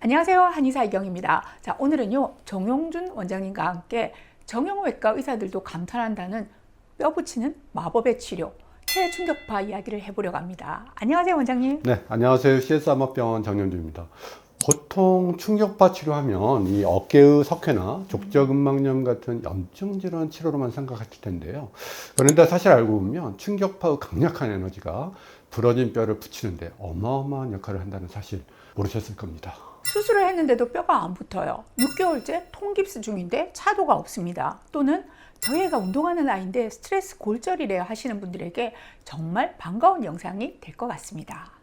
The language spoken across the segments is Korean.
안녕하세요. 한의사 이경입니다. 자, 오늘은요, 정용준 원장님과 함께 정형외과 의사들도 감탄한다는 뼈 붙이는 마법의 치료, 체외 충격파 이야기를 해보려고 합니다. 안녕하세요, 원장님. 네, 안녕하세요. CS암흑병원 정영준입니다. 보통 충격파 치료하면 이 어깨의 석회나 족저근막염 같은 염증 질환 치료로만 생각하실 텐데요. 그런데 사실 알고 보면 충격파의 강력한 에너지가 부러진 뼈를 붙이는데 어마어마한 역할을 한다는 사실 모르셨을 겁니다. 수술을 했는데도 뼈가 안 붙어요. 6개월째 통깁스 중인데 차도가 없습니다. 또는 저희 애가 운동하는 나이인데 스트레스 골절이래요 하시는 분들에게 정말 반가운 영상이 될 것 같습니다.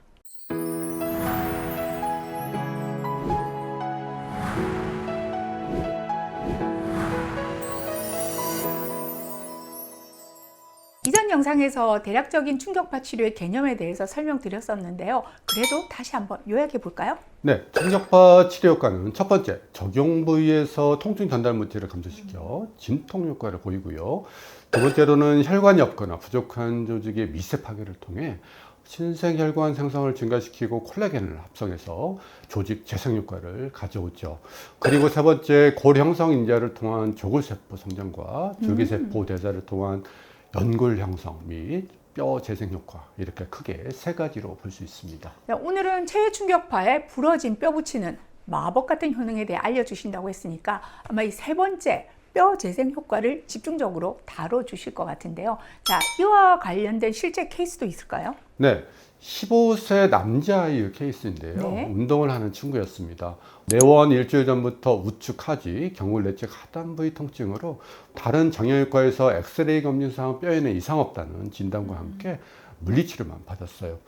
이전 영상에서 대략적인 충격파 치료의 개념에 대해서 설명드렸었는데요. 그래도 다시 한번 요약해 볼까요? 네, 충격파 치료 효과는 첫 번째, 적용 부위에서 통증 전달 물질을 감소시켜 진통 효과를 보이고요. 두 번째로는 혈관이 없거나 부족한 조직의 미세 파괴를 통해 신생혈관 생성을 증가시키고 콜라겐을 합성해서 조직 재생 효과를 가져오죠. 그리고 세 번째, 골 형성 인자를 통한 조골세포 성장과 줄기세포 대사를 통한 연골 형성 및 뼈 재생 효과, 이렇게 크게 세 가지로 볼 수 있습니다. 오늘은 체외 충격파에 부러진 뼈 붙이는 마법 같은 효능에 대해 알려주신다고 했으니까 아마 이 세 번째 뼈 재생 효과를 집중적으로 다뤄주실 것 같은데요. 자, 이와 관련된 실제 케이스도 있을까요? 네, 15세 남자아이의 케이스인데요. 네. 운동을 하는 친구였습니다. 내원 일주일 전부터 우측 하지, 경골 내측 하단 부위 통증으로 다른 정형외과에서 엑스레이 검진상 뼈에는 이상 없다는 진단과 함께 물리치료만 받았어요.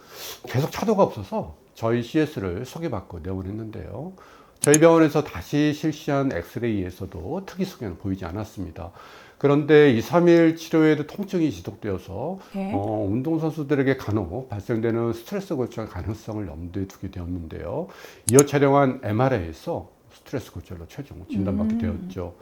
계속 차도가 없어서 저희 CS를 소개받고 내원했는데요. 저희 병원에서 다시 실시한 엑스레이에서도 특이 소견은 보이지 않았습니다. 그런데 2, 3일 치료에도 통증이 지속되어서 네. 운동선수들에게 간혹 발생되는 스트레스 골절 가능성을 염두에 두게 되었는데요. 이어 촬영한 MRI에서 스트레스 골절로 최종 진단받게 되었죠.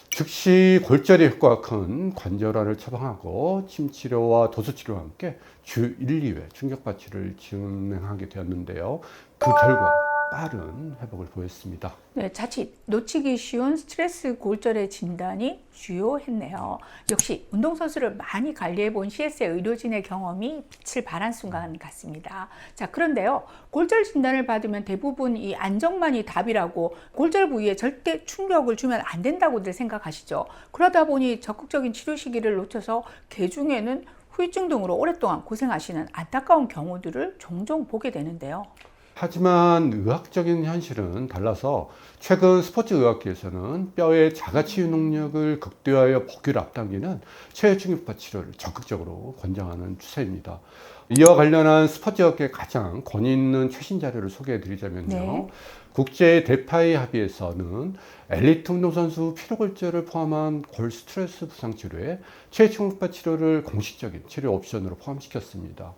즉시 골절의 효과가 큰 관절환을 처방하고 침치료와 도수치료와 함께 주 1, 2회 충격파 치료를 진행하게 되었는데요. 그 결과 빠른 회복을 보였습니다. 네, 자칫 놓치기 쉬운 스트레스 골절의 진단이 주요했네요. 역시 운동선수를 많이 관리해본 CS의 의료진의 경험이 빛을 발한 순간 같습니다. 자, 그런데요, 골절 진단을 받으면 대부분 이 안정만이 답이라고 골절 부위에 절대 충격을 주면 안 된다고들 생각하시죠. 그러다 보니 적극적인 치료 시기를 놓쳐서 개 중에는 후유증 등으로 오랫동안 고생하시는 안타까운 경우들을 종종 보게 되는데요. 하지만 의학적인 현실은 달라서 최근 스포츠 의학계에서는 뼈의 자가치유 능력을 극대화하여 복귀를 앞당기는 체외 충격파 치료를 적극적으로 권장하는 추세입니다. 이와 관련한 스포츠 의학계 가장 권위 있는 최신 자료를 소개해 드리자면요. 네. 국제 대파이 합의에서는 엘리트 운동선수 피로골절을 포함한 골 스트레스 부상 치료에 체외 충격파 치료를 공식적인 치료 옵션으로 포함시켰습니다.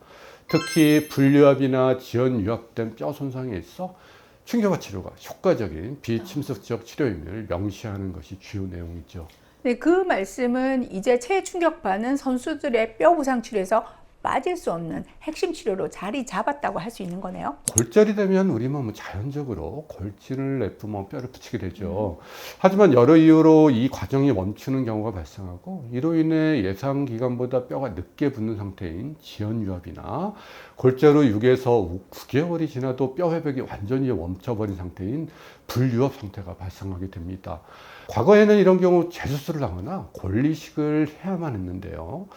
특히 불유압이나 지연 유압된 뼈 손상에 있어 충격파 치료가 효과적인 비침습적 치료임을 명시하는 것이 주요 내용이죠. 네, 그 말씀은 이제 체외 충격파는 선수들의 뼈 부상 치료에서 빠질 수 없는 핵심 치료로 자리 잡았다고 할 수 있는 거네요. 골절이 되면 우리 몸은 자연적으로 골진을 내뿜어 뼈를 붙이게 되죠. 하지만 여러 이유로 이 과정이 멈추는 경우가 발생하고 이로 인해 예상 기간보다 뼈가 늦게 붙는 상태인 지연유압이나 골절 후 6에서 9개월이 지나도 뼈 회복이 완전히 멈춰버린 상태인 불유압 상태가 발생하게 됩니다. 과거에는 이런 경우 재수술을 하거나 골이식을 해야만 했는데요.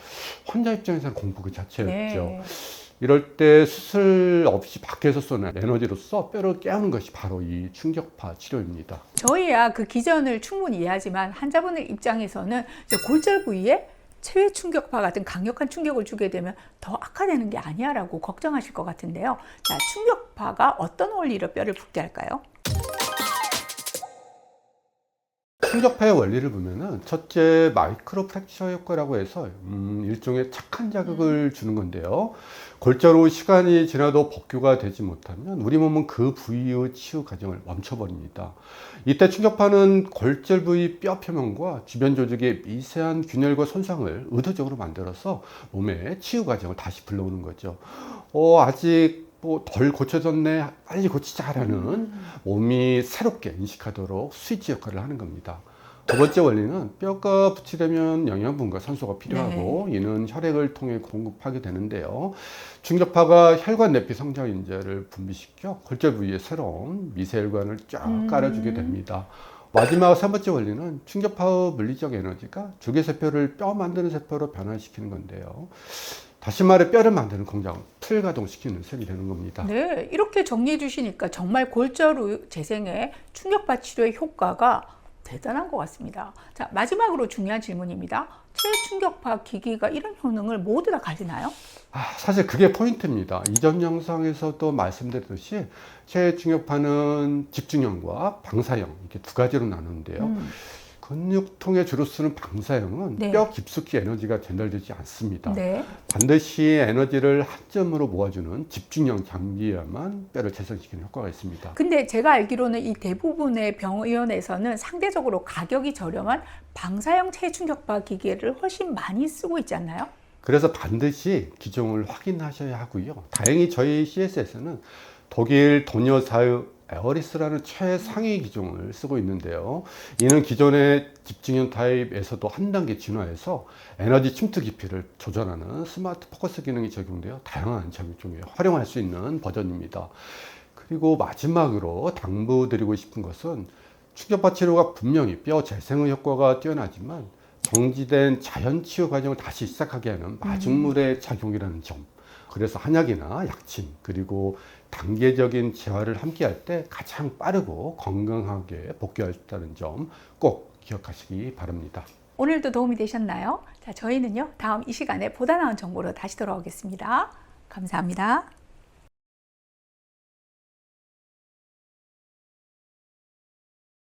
환자 입장에서는 공부 그 자체였죠. 네. 이럴 때 수술 없이 밖에서 쏘는 에너지로서 뼈를 깨우는 것이 바로 이 충격파 치료입니다. 저희야 그 기전을 충분히 이해하지만 환자분의 입장에서는 이제 골절 부위에 체외 충격파 같은 강력한 충격을 주게 되면 더 악화되는 게 아니야 라고 걱정하실 것 같은데요. 자, 충격파가 어떤 원리로 뼈를 붓게 할까요? 충격파의 원리를 보면은 첫째, 마이크로 프랙처 효과라고 해서 일종의 착한 자극을 주는 건데요. 골절 후 시간이 지나도 복구가 되지 못하면 우리 몸은 그 부위의 치유 과정을 멈춰버립니다. 이때 충격파는 골절 부위 뼈 표면과 주변 조직의 미세한 균열과 손상을 의도적으로 만들어서 몸의 치유 과정을 다시 불러오는 거죠. 아직 뭐 덜 고쳐졌네, 빨리 고치자라는 몸이 새롭게 인식하도록 스위치 역할을 하는 겁니다. 두 번째 원리는 뼈가 붙이려면 영양분과 산소가 필요하고 이는 혈액을 통해 공급하게 되는데요. 충격파가 혈관 내피 성장인자를 분비시켜 골절 부위에 새로운 미세혈관을 쫙 깔아주게 됩니다. 마지막 세 번째 원리는 충격파의 물리적 에너지가 주계세포를 뼈 만드는 세포로 변화시키는 건데요. 다시 말해 뼈를 만드는 공장, 풀가동시키는 셈이 되는 겁니다. 네, 이렇게 정리해 주시니까 정말 골절 후 재생의 충격파 치료의 효과가 대단한 것 같습니다. 자, 마지막으로 중요한 질문입니다. 최충격파 기기가 이런 효능을 모두 다 가지나요? 사실 그게 포인트입니다. 이전 영상에서도 말씀드렸듯이 최충격파는 집중형과 방사형 이렇게 두 가지로 나누는데요. 근육통에 주로 쓰는 방사형은 네. 뼈 깊숙이 에너지가 전달되지 않습니다. 네. 반드시 에너지를 한 점으로 모아주는 집중형 장비야만 뼈를 재생시키는 효과가 있습니다. 근데 제가 알기로는 이 대부분의 병원에서는 상대적으로 가격이 저렴한 방사형 체충격파 기계를 훨씬 많이 쓰고 있지 않나요? 그래서 반드시 기종을 확인하셔야 하고요. 다행히 저희 CS에서는 독일 도녀사의 에어리스라는 최상위 기종을 쓰고 있는데요. 이는 기존의 집중형 타입에서도 한 단계 진화해서 에너지 침투 깊이를 조절하는 스마트 포커스 기능이 적용되어 다양한 장비 중에 활용할 수 있는 버전입니다. 그리고 마지막으로 당부드리고 싶은 것은 충격파 치료가 분명히 뼈 재생의 효과가 뛰어나지만 정지된 자연 치유 과정을 다시 시작하게 하는 마중물의 작용이라는 점. 그래서 한약이나 약침 그리고 단계적인 재활을 함께 할 때 가장 빠르고 건강하게 복귀할 수 있다는 점 꼭 기억하시기 바랍니다. 오늘도 도움이 되셨나요? 자, 저희는요, 다음 이 시간에 보다 나은 정보로 다시 돌아오겠습니다. 감사합니다.